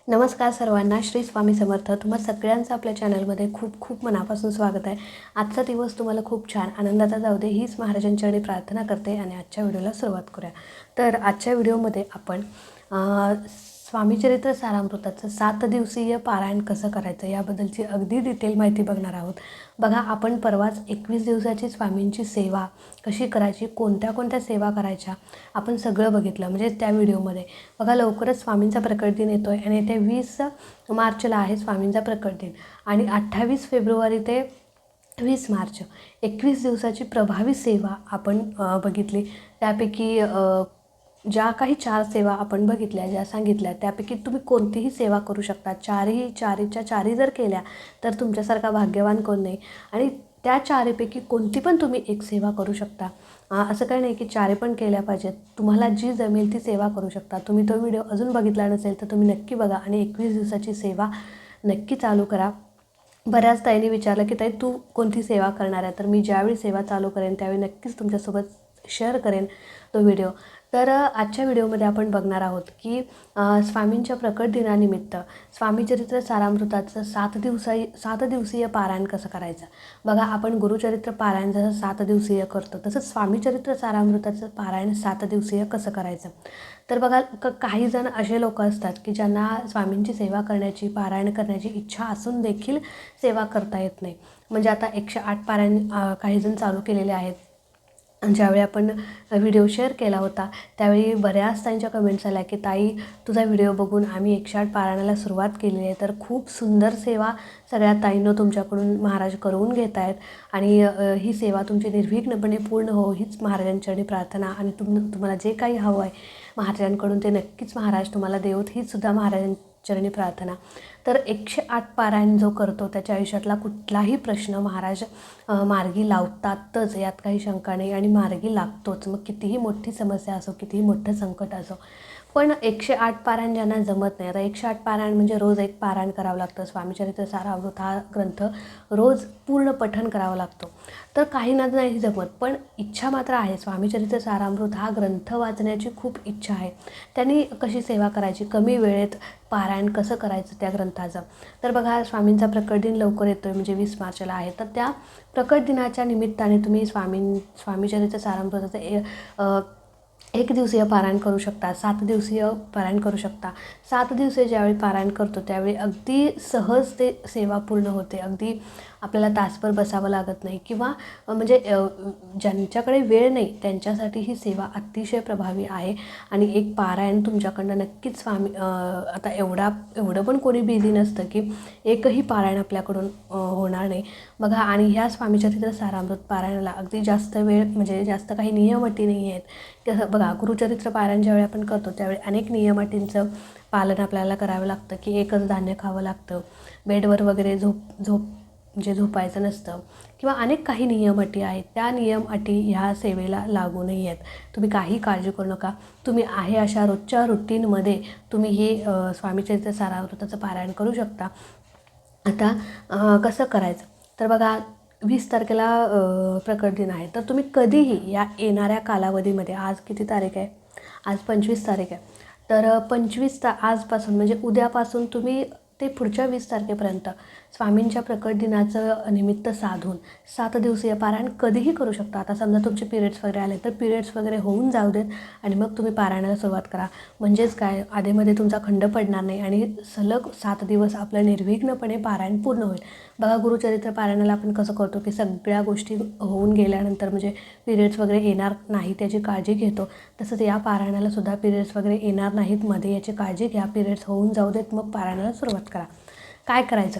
नमस्कार सर्वांना. श्री स्वामी समर्थ. तुम्हा सगळ्यांचं आपल्या चॅनलमध्ये खूप खूप मनापासून स्वागत आहे. आजचा दिवस तुम्हाला खूप छान आनंदाचा जाऊ दे हीच महाराजांच्याकडे प्रार्थना करते आणि आजच्या व्हिडिओला सुरुवात करूया. तर आजच्या व्हिडिओमध्ये आपण स्वामीचरित्र सारामृताचं 7 दिवसीय पारायण कसं करायचं याबद्दलची अगदी डिटेल माहिती बघणार आहोत. बघा, आपण परवाच 21 दिवसाची स्वामींची सेवा कशी करायची, कोणत्या कोणत्या सेवा करायच्या आपण सगळं बघितलं म्हणजे त्या व्हिडिओमध्ये. बघा, लवकरच स्वामींचा प्रकट दिन येतो आहे आणि येत्या 20 मार्चला आहे स्वामींचा प्रकट दिन आणि 28 फेब्रुवारी ते 20 मार्च 21 दिवसाची प्रभावी सेवा आपण बघितली. त्यापैकी ज्या काही 4 सेवा आपण बघितल्या, ज्या सांगितल्या, त्यापैकी तुम्ही कोणतीही सेवा करू शकता. चारीच्या चारी जर केल्या तर तुमच्यासारखा भाग्यवान कोण नाही आणि त्या 4पैकी कोणती पण तुम्ही एक सेवा करू शकता. असं काही नाही की 4 पण केल्या पाहिजेत. तुम्हाला जी जमेल ती सेवा करू शकता. तुम्ही तो व्हिडिओ अजून बघितला नसेल तर तुम्ही नक्की बघा आणि 21 दिवसाची सेवा नक्की चालू करा. बऱ्याच ताईंनी विचारलं की ताई तू कोणती सेवा करणार आहे, तर मी ज्यावेळी सेवा चालू करेन त्यावेळी नक्कीच तुमच्यासोबत शेअर करेन तो व्हिडिओ. तर आजच्या व्हिडिओमध्ये आपण बघणार आहोत की स्वामींच्या प्रकट दिनानिमित्त स्वामीचरित्र सारामृताचं 7 दिवसीय पारायण कसं करायचं. बघा, आपण गुरुचरित्र पारायण जसं 7 दिवसीय करतो तसंच स्वामीचरित्र सारामृताचं पारायण 7 दिवसीय कसं करायचं. तर बघा, काही जण असे लोक असतात की ज्यांना स्वामींची सेवा करण्याची, पारायण करण्याची इच्छा असून देखील सेवा करता येत नाही. म्हणजे आता 108 पारायण काही जण चालू केलेले आहेत. ज्यावेळी आपण व्हिडिओ शेअर केला होता त्यावेळी बऱ्याच त्यांच्या कमेंट्स आल्या की ताई तुझा व्हिडिओ बघून आम्ही 108 पारायणाला सुरुवात केली आहे, तर खूप सुंदर सेवा सगळ्या ताईंनो तुमच्याकडून महाराज करून घेत आहेत आणि ही सेवा तुमची निर्विघ्नपणे पूर्ण हो हीच महाराजांच्याकडे प्रार्थना आणि तुम्हाला जे काही हवं आहे महाराजांकडून ते नक्कीच महाराज तुम्हाला देवत हीच सुद्धा महाराजांचरणी प्रार्थना. तर 108 पारायण जो करतो त्याच्या आयुष्यातला कुठलाही प्रश्न महाराज मार्गी लावतातच, यात काही शंका नाही आणि मार्गी लागतोच. मग कितीही मोठी समस्या असो, कितीही मोठं संकट असो. पण 108 पारायण ज्यांना जमत नाही, आता 108 पारायण म्हणजे रोज एक पारायण करावं लागतं. स्वामीचरित्र सारामृत हा ग्रंथ रोज पूर्ण पठण करावं लागतो. तर काहींना नाही जमत, पण इच्छा मात्र आहे. स्वामीचरित्र सारामृत हा ग्रंथ वाचण्याची खूप इच्छा आहे. त्यांनी कशी सेवा करायची, कमी वेळेत पारायण कसं करायचं त्या ग्रंथाचं. तर बघा, स्वामींचा प्रकट दिन लवकर येतो आहे म्हणजे 20 मार्चला आहे. तर त्या प्रकट दिनाच्या निमित्ताने तुम्ही स्वामीचरित्र सारामृताचं 1 दिवसीय पारायण करू शकता, 7 दिवसीय पारायण करू शकता. 7 दिवसीय ज्यावेळी पारायण करतो त्यावेळी अगदी सहज ते सेवा पूर्ण होते. अगदी आपल्याला तासभर बसावं लागत नाही किंवा म्हणजे ज्यांच्याकडे वेळ नाही त्यांच्यासाठी ही सेवा अतिशय प्रभावी आहे. आणि एक पारायण तुमच्याकडनं नक्कीच आता एवढं पण कोणी बिझी नसतं की एकही पारायण आपल्याकडून होणार नाही. बघा, आणि ह्या स्वामीचरित्र सारामृत पारायणाला अगदी जास्त वेळ म्हणजे जास्त काही नियम अटी नाही आहेत. कसं बघा, गुरुचरित्र पारायण ज्यावेळी आपण करतो त्यावेळी अनेक नियम अटींचं पालन आपल्याला करावं लागतं की एकच धान्य खावं लागतं, बेडवर वगैरे म्हणजे झोपायचं नसतं किंवा अनेक काही नियम अटी आहेत. त्या नियम अटी ह्या सेवेला लागू नाही आहेत. तुम्ही काही काळजी करू नका. तुम्ही आहे अशा रोजच्या रुटीनमध्ये तुम्ही हे स्वामीचरित्र सारामृताचं पारायण करू शकता. आता कसं करायचं, तर बघा 20 तारखेला प्रकट दिन आहे. तर तुम्ही कधीही या येणाऱ्या कालावधीमध्ये, आज किती तारीख आहे, आज 25 तारीख आहे, तर 25 आजपासून म्हणजे उद्यापासून तुम्ही ते पुढच्या 20 तारखेपर्यंत स्वामींच्या प्रकट दिनाचं निमित्त साधून 7 दिवसीय पारायण कधीही करू शकता. आता समजा तुमचे पिरियड्स वगैरे आले तर पिरियड्स वगैरे होऊन जाऊ देत आणि मग तुम्ही पारायणाला सुरुवात करा. म्हणजेच काय, आधीमध्ये तुमचा खंड पडणार नाही आणि सलग 7 दिवस आपलं निर्विघ्नपणे पारायण पूर्ण होईल. बघा, गुरुचरित्र पारायणाला आपण कसं करतो की सगळ्या गोष्टी होऊन गेल्यानंतर म्हणजे पिरियड्स वगैरे येणार नाही त्याची काळजी घेतो. तसंच या पारायणाला सुद्धा पिरियड्स वगैरे येणार नाहीत मध्ये याची काळजी घ्या. पिरियड्स होऊन जाऊ देत, मग पारायणाला सुरुवात करा. काय करायचं,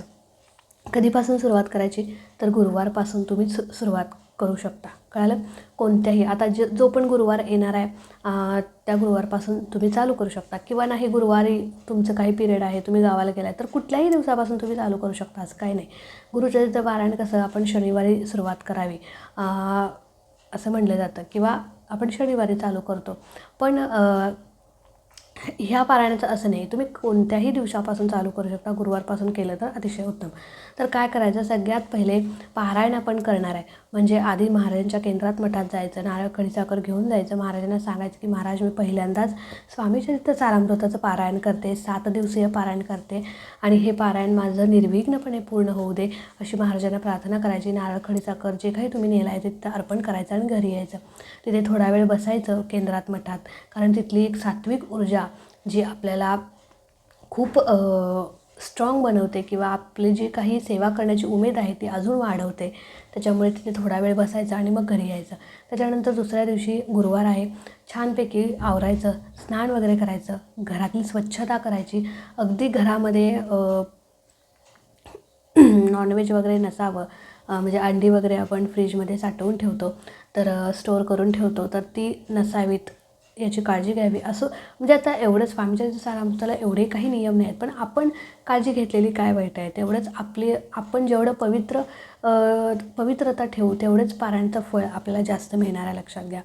कधीपासून सुरुवात करायची, तर गुरुवारपासून तुम्ही सुरुवात करू शकता. कळालं, कोणत्याही आता जो पण गुरुवार येणार आहे त्या गुरुवारपासून तुम्ही चालू करू शकता. किंवा नाही, गुरुवारी तुमचं काही पिरियड आहे, तुम्ही गावाला गेला तर कुठल्याही दिवसापासून तुम्ही चालू करू शकता, असं काही नाही. गुरुचरित्र पारायण कसं आपण शनिवारी सुरुवात करावी असं म्हटलं जातं किंवा आपण शनिवारी चालू करतो. पण ह्या पारायणाचं असं नाही, तुम्ही कोणत्याही दिवसापासून चालू करू शकता, गुरुवारपासून केलं तर अतिशय उत्तम. तर काय करायचं, सगळ्यात पहिले पारायण आपण करणार आहे म्हणजे आधी महाराजांच्या केंद्रात मठात जायचं, नारळ खडीसाखर घेऊन जायचं, महाराजांना सांगायचं की महाराज मी पहिल्यांदाच स्वामी चरित्र सारामृताचं पारायण करते, 7 दिवसीय पारायण करते आणि हे पारायण माझं निर्विघ्नपणे पूर्ण होऊ दे अशी महाराजांना प्रार्थना करायची. नारळ खडीसाखर जे काही तुम्ही नेलं आहे तिथं अर्पण करायचं आणि घरी यायचं. तिथे थोडा वेळ बसायचं केंद्रात मठात, कारण तिथली एक सात्विक ऊर्जा जी आपल्याला खूप स्ट्रॉंग बनवते किंवा आपली जी काही सेवा करण्याची उमेद आहे ती अजून वाढवते. त्याच्यामुळे तिथे थोडा वेळ बसायचा आणि मग घरी यायचं. त्याच्यानंतर दुसऱ्या दिवशी गुरुवार आहे, छानपैकी आवरायचं, स्नान वगैरे करायचं, घरातली स्वच्छता करायची. अगदी घरामध्ये नॉनव्हेज वगैरे नसावं, म्हणजे अंडी वगैरे आपण फ्रीजमध्ये साठवून ठेवतो तर स्टोअर करून ठेवतो तर ती नसावीत याची काळजी घ्यावी. असं म्हणजे आता एवढंच स्वामीच्या सारामृताला एवढे काही नियम नाही आहेत, पण आपण काळजी घेतलेली काय वाईट आहे. तेवढंच आपण जेवढं पवित्रता ठेवू तेवढंच पारायणाचं फळ आपल्याला जास्त मिळणार आहे, लक्षात घ्या.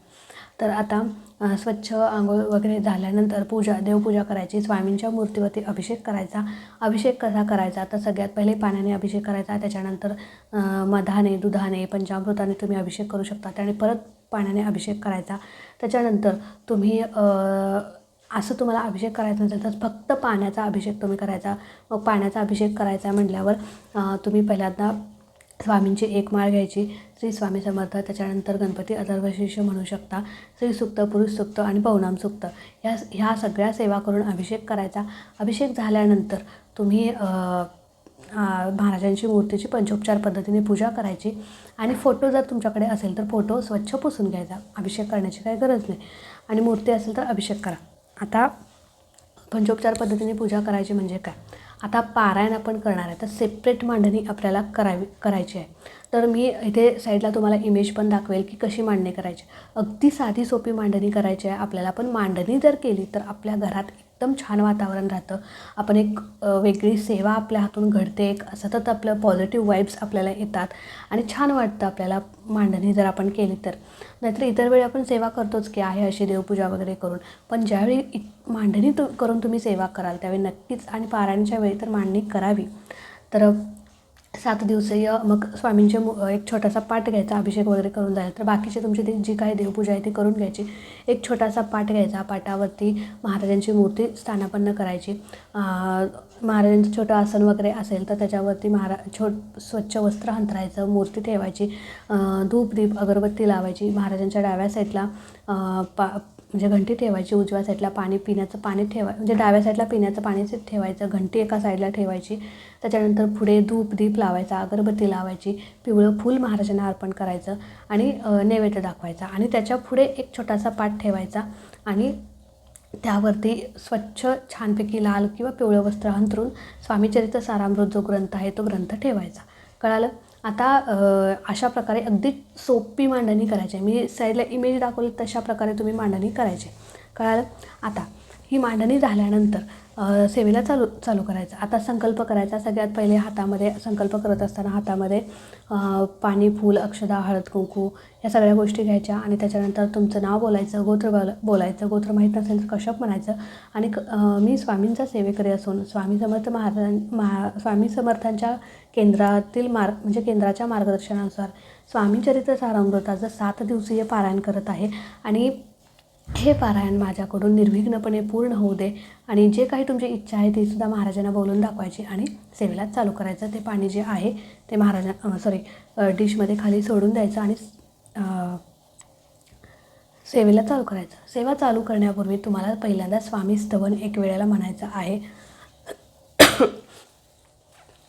तर आता स्वच्छ आंघोळ वगैरे झाल्यानंतर देवपूजा करायची, स्वामींच्या मूर्तीवरती अभिषेक करायचा. अभिषेक कसा करायचा, तर सगळ्यात पहिले पाण्याने अभिषेक करायचा, त्याच्यानंतर मधाने, दुधाने, पंचामृताने तुम्ही अभिषेक करू शकता आणि परत पाण्याने अभिषेक करायचा. त्याच्यानंतर तुम्ही असं तुम्हाला अभिषेक करायचा नसेल तर फक्त पाण्याचा अभिषेक तुम्ही करायचा. मग पाण्याचा अभिषेक करायचा म्हटल्यावर तुम्ही पहिल्यांदा स्वामींची एक माळ घ्यायची, श्री स्वामी समर्थ, त्याच्यानंतर गणपती अथर्वशीर्ष म्हणू शकता, श्री सूक्त, पुरुष सूक्त आणि पौर्णाम सूक्त ह्या सगळ्या सेवा करून अभिषेक करायचा. अभिषेक झाल्यानंतर तुम्ही महाराजांची मूर्तीची पंचोपचार पद्धतीने पूजा करायची आणि फोटो जर तुमच्याकडे असेल तर फोटो स्वच्छ पुसून घ्यायचा. अभिषेक करण्याची काही गरज नाही आणि मूर्ती असेल तर अभिषेक करा. आता पंचोपचार पद्धतीने पूजा करायची म्हणजे काय, आता पारायण आपण करणार आहे तर सेपरेट मांडणी आपल्याला करायची आहे. तर मी इथे साईडला तुम्हाला इमेज पण दाखवेल की कशी मांडणी करायची. अगदी साधी सोपी मांडणी करायची आहे आपल्याला, पण मांडणी जर केली तर आपल्या घरात एकदम छान वातावरण राहतं. आपण एक वेगळी सेवा आपल्या हातून घडते, एक सतत आपलं पॉझिटिव्ह वाईब्स आपल्याला येतात आणि छान वाटतं आपल्याला मांडणी जर आपण केली तर. नाहीतर इतर वेळी आपण सेवा करतोच की आहे अशी देवपूजा वगैरे करून, पण ज्यावेळी मांडणी करून तुम्ही सेवा कराल त्यावेळी नक्कीच, आणि पारायणच्या वेळी तर मांडणी करावी. तर 7 दिवसीय मग स्वामींचे एक छोटासा पाट घ्यायचा, अभिषेक वगैरे करून जायला तर बाकीची तुमची जी काही देवपूजा आहे ती करून घ्यायची. एक छोटासा पाट घ्यायचा, पाटावरती महाराजांची मूर्ती स्थानापन्न करायची. महाराजांचं छोटं आसन वगैरे असेल तर त्याच्यावरती स्वच्छ वस्त्र अंथरायचं, मूर्ती ठेवायची, धूप दीप अगरबत्ती लावायची. महाराजांच्या डाव्या साईडला म्हणजे घंटी ठेवायची, उजव्या साईडला पिण्याचं पाणी म्हणजे डाव्या साईडला पिण्याचं पाणी ठेवायचं, घंटी एका साईडला ठेवायची. त्याच्यानंतर पुढे धूप दीप लावायचा, अगरबत्ती लावायची, पिवळं फूल महाराजांना अर्पण करायचं आणि नैवेद्य दाखवायचा. आणि त्याच्या पुढे एक छोटासा पाट ठेवायचा आणि त्यावरती स्वच्छ छानपैकी लाल किंवा पिवळं वस्त्र अंथरून स्वामीचरित्र सारामृत जो ग्रंथ आहे तो ग्रंथ ठेवायचा. कळालं. आता अशा प्रकारे अगदी सोपी मांडणी करायची आहे. मी साईडला इमेज दाखवली तशा प्रकारे तुम्ही मांडणी करायची. कळालं. आता ही मांडणी झाल्यानंतर सेवेला चालू करायचं. आता संकल्प करायचा. सगळ्यात पहिले हातामध्ये संकल्प करत असताना हातामध्ये पाणी, फूल, अक्षदा, हळद, कुंकू या सगळ्या गोष्टी घ्यायच्या आणि त्याच्यानंतर तुमचं नाव बोलायचं, गोत्र बोलायचं. गोत्र माहीत नसेल तर कश्यप म्हणायचं आणि मी स्वामींचा सेवेकरी असून स्वामी समर्थांच्या केंद्रातील म्हणजे केंद्राच्या मार्गदर्शनानुसार स्वामीचरित्र सारामृताचं 7 दिवसीय पारायण करत आहे आणि हे पारायण माझ्याकडून निर्विघ्नपणे पूर्ण होऊ दे. आणि जे काही तुमची इच्छा आहे तीसुद्धा महाराजांना बोलून दाखवायची आणि सेवेला चालू करायचं. ते पाणी जे आहे ते डिशमध्ये खाली सोडून द्यायचं आणि सेवेला चालू करायचं. सेवा चालू करण्यापूर्वी तुम्हाला पहिल्यांदा स्वामी स्तवन एक वेळेला म्हणायचं आहे.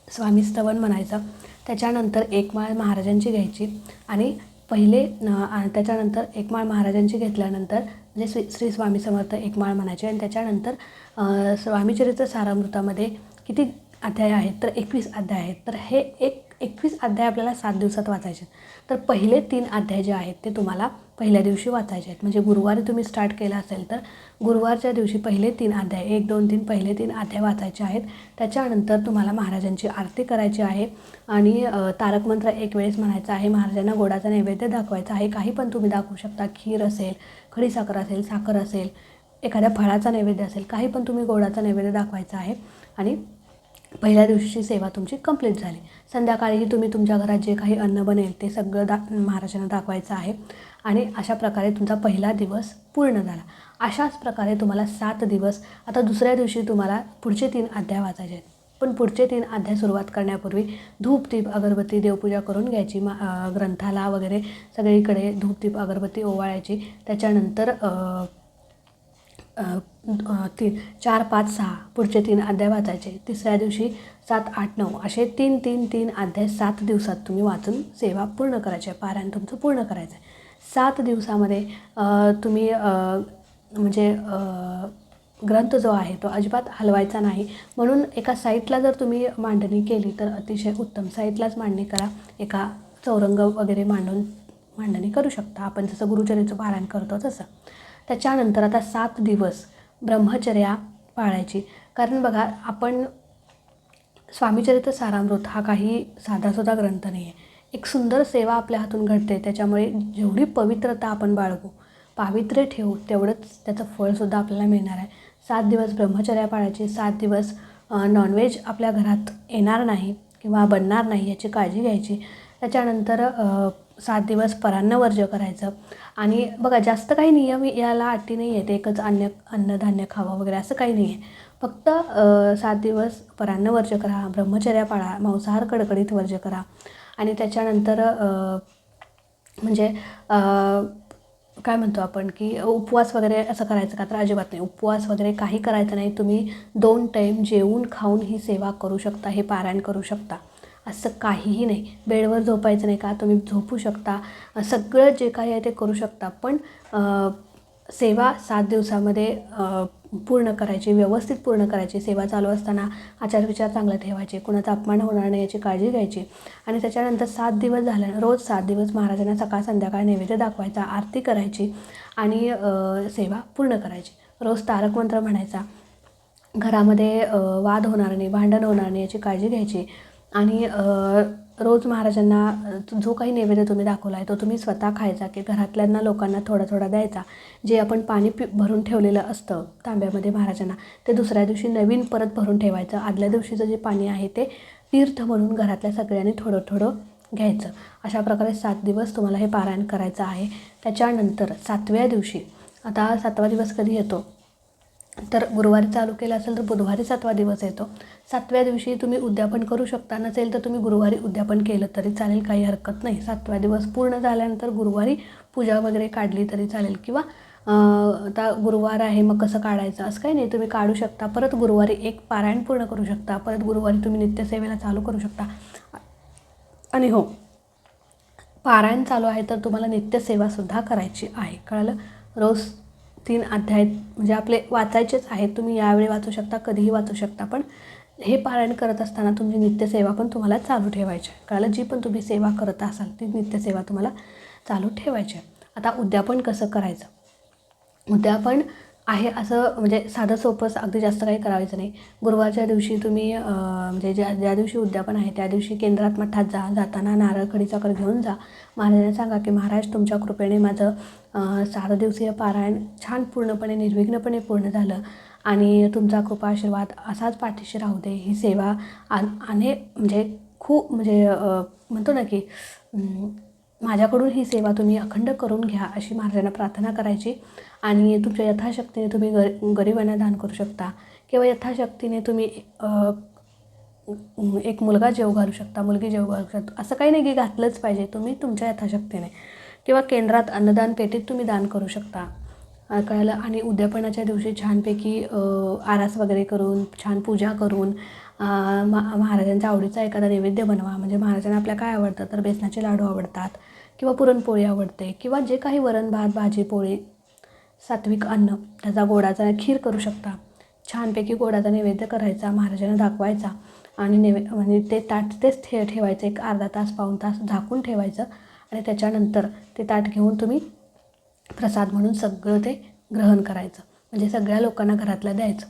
स्वामी स्तवन म्हणायचं. त्याच्यानंतर एक माळ महाराजांची घ्यायची आणि त्याच्यानंतर एक माळ महाराजांची घेतल्यानंतर म्हणजे श्री स्वामी समर्थ एक माळ म्हणायची आणि त्याच्यानंतर स्वामीचरित्र सारामृतामध्ये किती अध्याय आहेत तर 21 अध्याय आहेत. तर हे 21 अध्याय आपल्याला 7 दिवसात वाचायचे. तर पहिले 3 अध्याय जे आहेत ते तुम्हाला पहिल्या दिवशी वाचायचे आहेत. म्हणजे गुरुवारी तुम्ही स्टार्ट केलं असेल तर गुरुवारच्या दिवशी पहिले 3 अध्याय 1, 2, 3 पहिले 3 अध्याय वाचायचे आहेत. त्याच्यानंतर तुम्हाला महाराजांची आरती करायची आहे आणि तारक मंत्र एक वेळेस म्हणायचा आहे. महाराजांना गोडाचा नैवेद्य दाखवायचा आहे. काही पण तुम्ही दाखवू शकता. खीर असेल, खडीसाखर असेल, साखर असेल, एखाद्या फळाचा नैवेद्य असेल, काही पण तुम्ही गोडाचा नैवेद्य दाखवायचा आहे आणि पहिल्या दिवशीची सेवा तुमची कंप्लीट झाली. संध्याकाळीही तुम्ही तुमच्या घरात जे काही अन्न बनेल ते सगळं महाराजांना दाखवायचं आहे आणि अशा प्रकारे तुमचा पहिला दिवस पूर्ण झाला. अशाच प्रकारे तुम्हाला 7 दिवस. आता दुसऱ्या दिवशी तुम्हाला पुढचे 3 अध्याय वाचायचे आहेत. पण पुढचे 3 अध्याय सुरुवात करण्यापूर्वी धूप दीप अगरबत्ती देवपूजा करून घ्यायची. ग्रंथाला वगैरे सगळीकडे धूप दीप अगरबत्ती ओवाळायची. त्याच्यानंतर 3 4 5 6 पुढचे 3 अध्याय वाचायचे. तिसऱ्या दिवशी 7 8 9 असे 3 अध्याय 7 दिवसात तुम्ही वाचून सेवा पूर्ण करायची आहे. पारायण तुमचं पूर्ण करायचं आहे. 7 दिवसामध्ये तुम्ही म्हणजे ग्रंथ जो आहे तो अजिबात हलवायचा नाही. म्हणून एका साईडला जर तुम्ही मांडणी केली तर अतिशय उत्तम. साईडलाच मांडणी करा. एका चौरंग वगैरे मांडणी करू शकता, आपण जसं गुरुचरित्र पारायण करतो तसं. त्याच्यानंतर आता 7 दिवस ब्रह्मचर्या पाळायची. कारण बघा, आपण स्वामीचरित्र सारामृत हा काही साधासुद्धा ग्रंथ नाही आहे. एक सुंदर सेवा आपल्या हातून घडते. त्याच्यामुळे जेवढी पवित्रता आपण बाळगू, पावित्र्य ठेवू, तेवढंच त्याचं फळसुद्धा आपल्याला मिळणार आहे. 7 दिवस ब्रह्मचर्या पाळायची. 7 दिवस नॉनव्हेज आपल्या घरात येणार नाही किंवा बनणार नाही याची काळजी घ्यायची. त्याच्यानंतर 7 दिवस परान्न वर्ज्य करायचं. आणि बघा, जास्त काही नियम याला अटी नाही आहेत. एकच अन्नधान्य खावं वगैरे असं काही नाही आहे. फक्त 7 दिवस परान्न वर्ज्य करा, ब्रह्मचर्या पाळा, मांसाहार कडकडीत वर्ज्य करा. आणि त्याच्यानंतर म्हणजे काय म्हणतो आपण की उपवास वगैरे असं करायचं का, तर अजिबात नाही. उपवास वगैरे काही करायचं नाही. तुम्ही 2 टाईम जेवून खाऊन ही सेवा करू शकता, हे पारायण करू शकता. असं काहीही नाही. बेडवर झोपायचं नाही का, तुम्ही झोपू शकता. सगळं जे काही आहे ते करू शकता. पण सेवा 7 दिवसामध्ये पूर्ण करायची, व्यवस्थित पूर्ण करायची. सेवा चालू असताना आचारविचार चांगला ठेवायचे, कुणाचा अपमान होणार नाही याची काळजी घ्यायची. आणि त्याच्यानंतर 7 दिवस झाल्यानं रोज 7 दिवस महाराजांना सकाळ संध्याकाळ नैवेद्य दाखवायचा, आरती करायची आणि सेवा पूर्ण करायची. रोज तारक मंत्र म्हणायचा. घरामध्ये वाद होणार नाही, भांडण होणार नाही याची काळजी घ्यायची. आणि रोज महाराजांना जो काही नैवेद्य तुम्ही दाखवला आहे तो तुम्ही स्वतः खायचा, की घरातल्यांना लोकांना थोडा थोडा द्यायचा. जे आपण पाणी भरून ठेवलेलं असतं तांब्यामध्ये महाराजांना, ते दुसऱ्या दिवशी नवीन परत भरून ठेवायचं. आदल्या दिवशीचं जे पाणी आहे ते तीर्थ म्हणून घरातल्या सगळ्यांनी थोडं थोडं घ्यायचं. अशा प्रकारे 7 दिवस तुम्हाला हे पारायण करायचं आहे. त्याच्यानंतर 7व्या दिवशी, आता 7वा दिवस कधी येतो, तर गुरुवारी चालू केलं असेल तर बुधवारी 7वा दिवस येतो. 7व्या दिवशी तुम्ही उद्यापन करू शकता. नसेल तर तुम्ही गुरुवारी उद्यापन केलं तरी चालेल, काही हरकत नाही. 7वा दिवस पूर्ण झाल्यानंतर गुरुवारी पूजा वगैरे काढली तरी चालेल. किंवा आता गुरुवार आहे मग कसं काढायचं असं काही नाही, तुम्ही काढू शकता. परत गुरुवारी एक पारायण पूर्ण करू शकता. परत गुरुवारी तुम्ही नित्यसेवेला चालू करू शकता. आणि हो, पारायण चालू आहे तर तुम्हाला नित्यसेवासुद्धा करायची आहे. कळलं? रोज 3 अध्याय म्हणजे आपले वाचायचेच आहेत. तुम्ही यावेळी वाचू शकता, कधीही वाचू शकता. पण हे पारायण करत असताना तुमची नित्यसेवा पण तुम्हाला चालू ठेवायची आहे. कळलं? जी पण तुम्ही सेवा करत असाल ती नित्यसेवा तुम्हाला चालू ठेवायची आहे. आता उद्यापन कसं करायचं? उद्यापन आहे असं म्हणजे साधं सोपं, अगदी जास्त काही करायचं नाही. गुरुवारच्या दिवशी तुम्ही म्हणजे ज्या दिवशी उद्यापन आहे त्या दिवशी केंद्रात मठात जाताना नारळ खडीसाखर घेऊन जा. महाराजांना सांगा की महाराज, तुमच्या कृपेने माझं 7 दिवसीय पारायण छान पूर्णपणे निर्विघ्नपणे पूर्ण झालं आणि तुमचा कृपा आशीर्वाद असाच पाठीशी राहू दे. ही सेवा म्हणजे खूप म्हणजे म्हणतो ना की माझ्याकडून ही सेवा तुम्ही अखंड करून घ्या अशी महाराजांना प्रार्थना करायची. आणि तुमच्या यथाशक्तीने तुम्ही गरिबांना दान करू शकता किंवा यथाशक्तीने तुम्ही एक मुलगा जेव घालू शकता, मुलगी जेव घालू शकता. असं काही नाही की घातलंच पाहिजे, तुम्ही तुमच्या यथाशक्तीने. किंवा केंद्रात अन्नदान पेटीत तुम्ही दान करू शकता. कळलं? आणि उद्यापनाच्या दिवशी छानपैकी आरास वगैरे करून, छान पूजा करून महाराजांच्या आवडीचा एखादा नैवेद्य बनवा. म्हणजे महाराजांना आपल्या काय आवडतं, तर बेसनाचे लाडू आवडतात किंवा पुरणपोळी आवडते किंवा जे काही वरण भात भाजी पोळी सात्विक अन्न, त्याचा गोडाचा खीर करू शकता. छानपैकी गोडाचा नैवेद्य करायचा, महाराजांना दाखवायचा आणि म्हणजे ते ताट तेच ठेवायचं. एक अर्धा तास पाऊण तास झाकून ठेवायचं आणि त्याच्यानंतर ते ताट घेऊन तुम्ही प्रसाद म्हणून सगळं ते ग्रहण करायचं. म्हणजे सगळ्या लोकांना घरातल्या द्यायचं.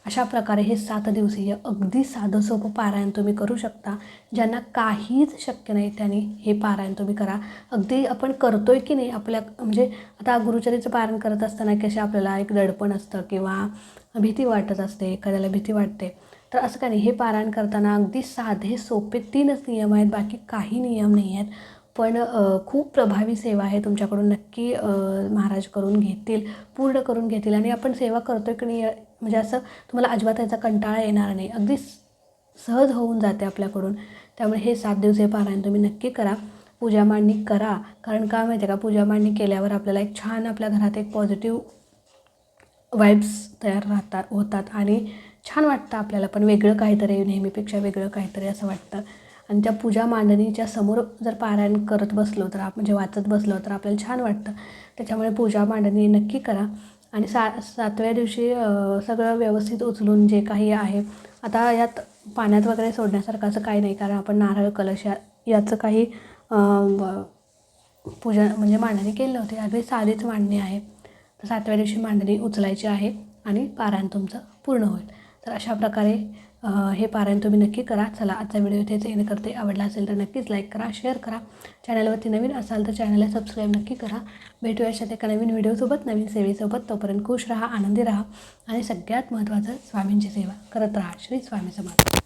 अशा प्रकारे हे 7 दिवसीय अगदी साधं सोपं पारायण तुम्ही करू शकता. ज्यांना काहीच शक्य नाही त्यांनी हे पारायण तुम्ही करा. अगदी आपण करतोय की नाही आपल्या म्हणजे आता गुरुचरित्र पारायण करत असताना कसे आपल्याला एक दडपण असतं किंवा भीती वाटत असते, एखाद्याला भीती वाटते. तर असं काही नाही, हे पारायण करताना अगदी साधे सोपे 3च नियम आहेत, बाकी काही नियम नाही आहेत. पण खूप प्रभावी सेवा आहे. तुमच्याकडून नक्की महाराज करून घेतील, पूर्ण करून घेतील आणि आपण सेवा करतोय की नाही म्हणजे असं तुम्हाला अजिबात याचा कंटाळा येणार नाही. अगदी सहज होऊन जाते आपल्याकडून. त्यामुळे हे 7 दिवसीय पारायण तुम्ही नक्की करा. पूजा मांडणी करा. कारण का माहिती आहे का, पूजा मांडणी केल्यावर आपल्याला एक छान आपल्या घरात एक पॉझिटिव्ह वाइब्स तयार होतात आणि छान वाटतं आपल्याला पण, वेगळं काहीतरी, नेहमीपेक्षा वेगळं काहीतरी असं वाटतं. आणि त्या पूजा मांडणीच्या समोर जर पारायण करत बसलो तर म्हणजे वाचत बसलो तर आपल्याला छान वाटतं. त्याच्यामुळे पूजा मांडणी नक्की करा. आणि 7व्या दिवशी सगळं व्यवस्थित उचलून जे काही आहे, आता यात पाण्यात वगैरे सोडण्यासारखं असं काही नाही, कारण आपण नारळ कलश याचं काही पूजा म्हणजे मांडणी केली नव्हती. अगदी साधीच मांडणी आहे. तर 7व्या दिवशी मांडणी उचलायची आहे आणि पारायण तुमचं पूर्ण होईल. तर अशा प्रकारे हे पारायण तुम्ही नक्की करा. चला, आजचा व्हिडिओ इथेच एंड करते. आवडला असेल तर नक्कीच लाईक करा, शेअर करा. चॅनलवरती नवीन असाल तर चॅनलला सबस्क्राईब नक्की करा. भेटूया अशाच एका नवीन व्हिडिओसोबत, नवीन सेवेसोबत. तोपर्यंत खुश राहा, आनंदी राहा आणि सगळ्यात महत्त्वाचं स्वामींची सेवा करत राहा. श्री स्वामी समर्थ.